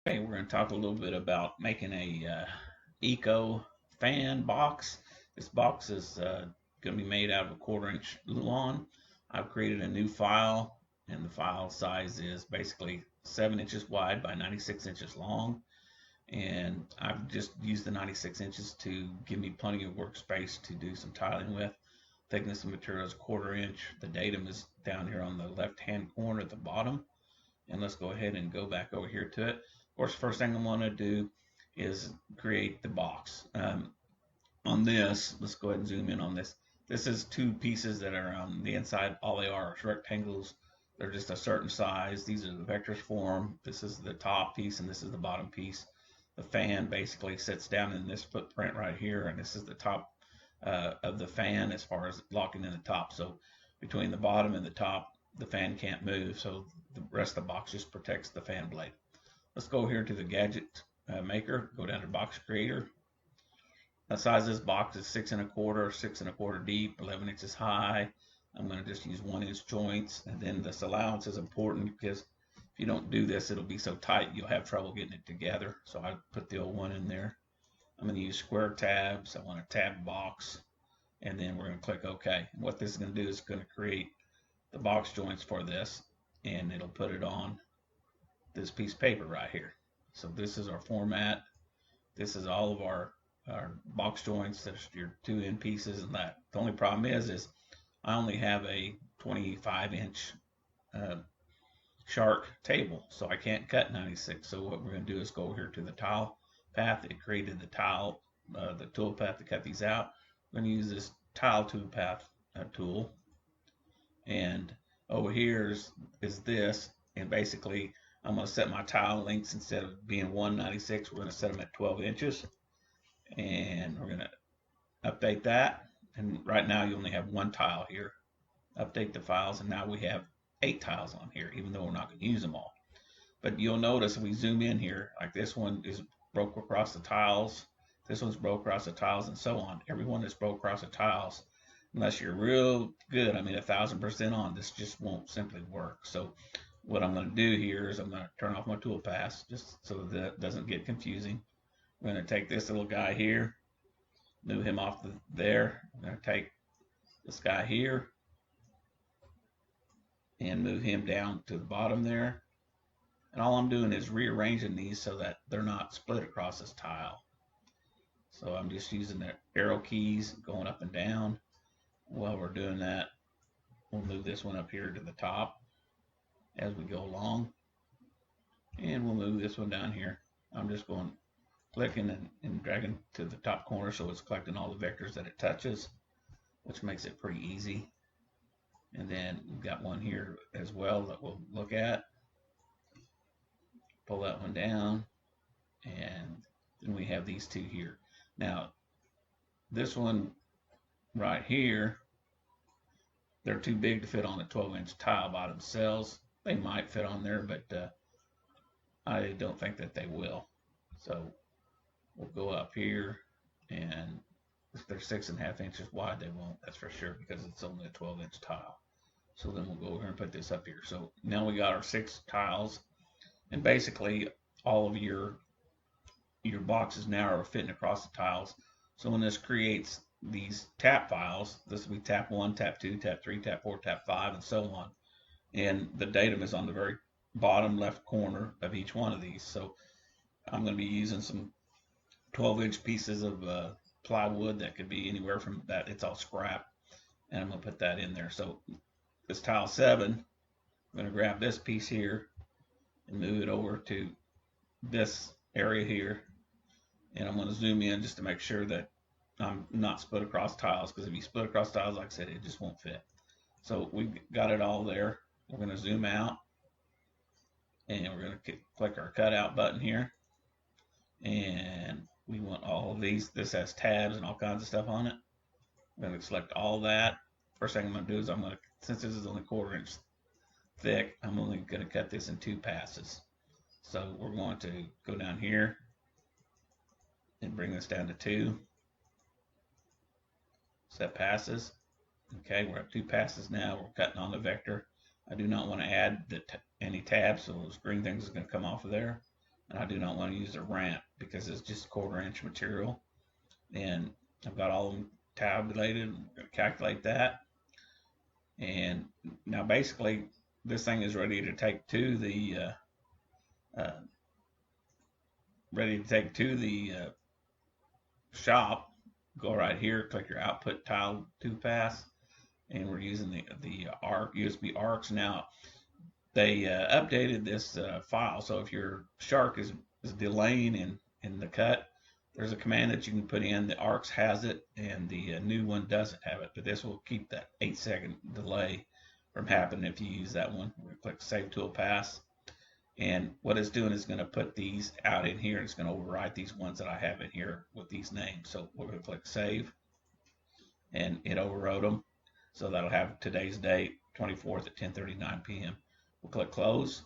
Okay, we're going to talk a little bit about making a Eco Fan box. This box is going to be made out of a 1/4 inch Luan. I've created a new file, and the file size is basically 7 inches wide by 96 inches long. And I've just used the 96 inches to give me plenty of workspace to do some tiling with. Thickness of material is 1/4 inch. The datum is down here on the left hand corner at the bottom. And let's go ahead and go back over here to it. Of course, first thing I want to do is create the box. On this, let's go ahead and zoom in on this. This is two pieces that are on the inside. All they are rectangles. They're just a certain size. These are the vectors for them. This is the top piece and this is the bottom piece. The fan basically sits down in this footprint right here, and this is the top of the fan as far as locking in the top. So between the bottom and the top, the fan can't move, so the rest of the box just protects the fan blade. Let's go here to the gadget maker, go down to box creator. The size of this box is 6 1/4, 6 1/4 deep, 11 inches high. I'm going to just use 1-inch joints, and then this allowance is important because if you don't do this, it'll be so tight you'll have trouble getting it together. So I put the old one in there. I'm going to use square tabs. I want a tab box, and then we're going to click OK. And what this is going to do is going to create the box joints for this, and it'll put it on this piece of paper right here. So this is our format. This is all of our box joints. There's your 2 end pieces and that. The only problem is I only have a 25-inch shark table, so I can't cut 96. So what we're going to do is go here to the tile path. It created the tile, the tool path to cut these out. I'm going to use this tile tool path tool. And over here is this, and basically I'm going to set my tile lengths. Instead of being 196, we're going to set them at 12 inches, and we're going to update that. And right now you only have one tile here. Update the files, and now we have 8 tiles on here, even though we're not going to use them all. But you'll notice if we zoom in here, like this one is broke across the tiles, this one's broke across the tiles, and so on. Every one that's broke across the tiles, unless you're real good, I mean 1000% on, this just won't simply work. So what I'm going to do here is I'm going to turn off my tool paths just so that it doesn't get confusing. I'm going to take this little guy here, move him off there. I'm going to take this guy here and move him down to the bottom there. And all I'm doing is rearranging these so that they're not split across this tile. So I'm just using the arrow keys going up and down. While we're doing that, we'll move this one up here to the top as we go along. And we'll move this one down here. I'm just going clicking and dragging to the top corner so it's collecting all the vectors that it touches, which makes it pretty easy. And then we've got one here as well that we'll look at. Pull that one down, and then we have these two here. Now, this one right here, they're too big to fit on a 12-inch tile by themselves. They might fit on there, but I don't think that they will. So we'll go up here, and if they're 6.5 inches wide, they won't, that's for sure, because it's only a 12-inch tile. So then we'll go over here and put this up here. So now we got our 6 tiles, and basically all of your boxes now are fitting across the tiles. So when this creates these tap files, this will be tap 1, tap 2, tap 3, tap 4, tap 5, and so on. And the datum is on the very bottom left corner of each one of these. So I'm going to be using some 12-inch pieces of plywood that could be anywhere from that. It's all scrap, and I'm going to put that in there. So this tile 7, I'm going to grab this piece here and move it over to this area here, and I'm going to zoom in just to make sure that I'm not split across tiles, because if you split across tiles, like I said, it just won't fit. So we've got it all there. We're going to zoom out, and we're going to click our cutout button here, and we want all of these. This has tabs and all kinds of stuff on it. I'm going to select all that. First thing I'm going to do is I'm going to, since this is only 1/4 inch thick, I'm only going to cut this in 2 passes. So we're going to go down here and bring this down to 2. Set passes. Okay, we're at 2 passes now. We're cutting on the vector. I do not want to add any tabs, so those green things is going to come off of there. and I do not want to use a ramp because it's just 1/4 inch material. And I've got all of them tabulated. I'm going to calculate that. And now basically this thing is ready to take to the shop. Go right here, click your output tile 2-pass, and we're using the arc USB arcs. Now they updated this file, so if your shark is delaying in the cut, there's a command that you can put in. The arcs has it, and the new one doesn't have it, but this will keep that 8-second delay from happening if you use that one. We're going to click Save Tool Pass, and what it's doing is going to put these out in here. It's going to overwrite these ones that I have in here with these names. So we're going to click Save, and it overwrote them. So that'll have today's date, 24th at 10:39 p.m. We'll click Close,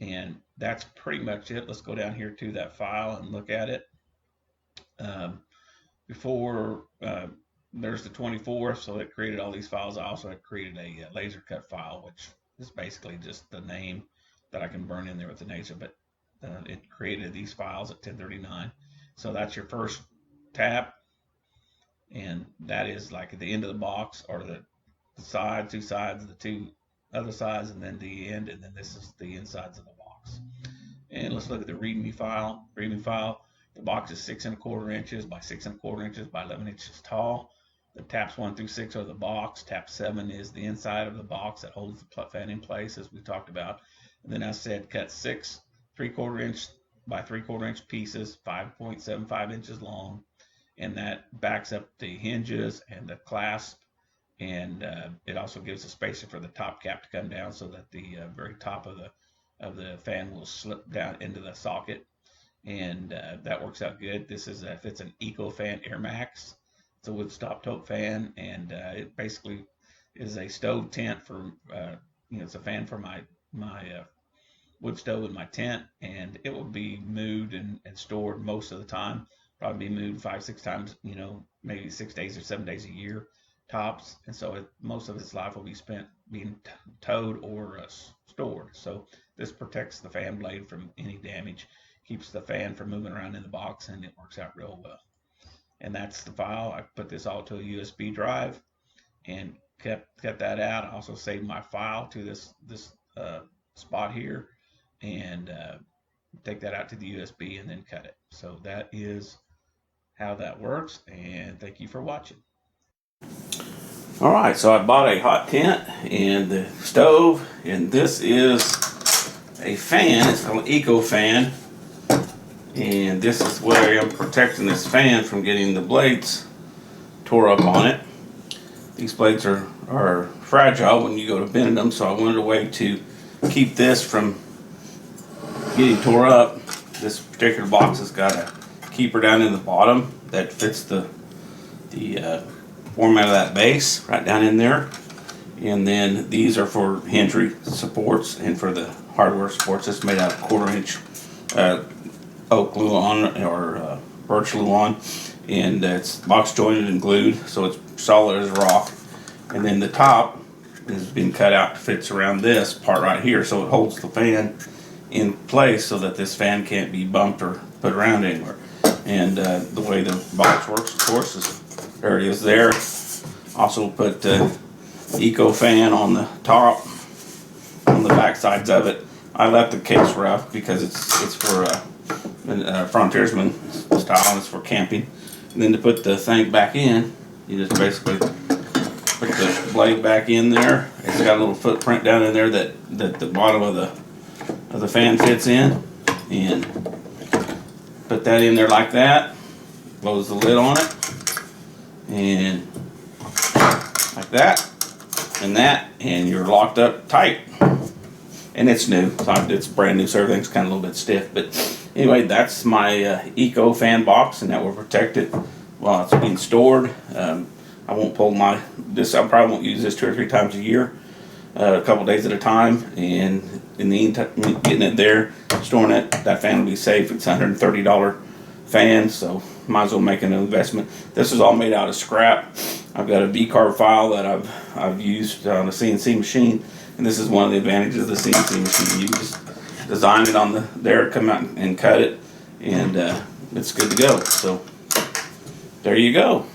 and that's pretty much it. Let's go down here to that file and look at it. Before there's the 24th, so it created all these files. I also had created a laser cut file, which is basically just the name that I can burn in there with the laser, but it created these files at 10:39. So that's your first tab, and that is like at the end of the box, or the side, 2 sides, the 2 other sides, and then the end, and then this is the insides of the box. And let's look at the README file. The box is 6 1/4 inches by 6 1/4 inches by 11 inches tall. The taps 1 through 6 are the box. Tap 7 is the inside of the box that holds the fan in place, as we talked about. And then I said cut 6 3/4 inch by 3/4 inch pieces, 5.75 inches long, and that backs up the hinges and the clasp, and it also gives a spacer for the top cap to come down so that the very top of the fan will slip down into the socket, and that works out good. This is it's an Eco Fan AirMax. It's a wood stop tote fan, and it basically is a stove tent for it's a fan for my wood stove in my tent, and it will be moved and stored most of the time. Probably be moved 5-6 times, maybe 6 days or 7 days a year tops, and so most of its life will be spent being towed or stored. So this protects the fan blade from any damage, keeps the fan from moving around in the box, and it works out real well. And that's the file. I put this all to a USB drive and cut that out. I also saved my file to this spot here, and take that out to the USB and then cut it. So that is how that works, and thank you for watching. All right, so I bought a hot tent and the stove, and this is a fan. It's called an Eco Fan, and this is where I'm protecting this fan from getting the blades tore up on it. These blades are fragile when you go to bend them, so I wanted a way to keep this from getting tore up. This particular box has got a keeper down in the bottom that fits the format of that base right down in there, and then these are for hinge supports and for the hardware supports. It's made out of 1/4 inch oak Luan or birch Luan, and it's box jointed and glued, so it's solid as rock. And then the top has been cut out, fits around this part right here, so it holds the fan in place so that this fan can't be bumped or put around anywhere. And the way the box works, of course, is there it is there. Also put Eco Fan on the top, on the back sides of it. I left the case rough because it's for frontiersman style, and it's for camping. And then to put the thing back in, you just basically put the blade back in there. It's got a little footprint down in there that the bottom of the fan fits in, and put that in there like that. Close the lid on it, and like that, and you're locked up tight. And it's new, it's brand new, so everything's kind of a little bit stiff. But anyway, that's my Eco Fan box, and that will protect it while it's being stored. I won't pull this. I probably won't use this 2 or 3 times a year, a couple days at a time. And in the meantime, getting it there, storing it, that fan will be safe. It's a $130 fan, so might as well make an investment. This is all made out of scrap. I've got a V-carb file that I've used on a CNC machine, and this is one of the advantages of the CNC machine. You just design it on the there, come out and cut it, and it's good to go. So there you go.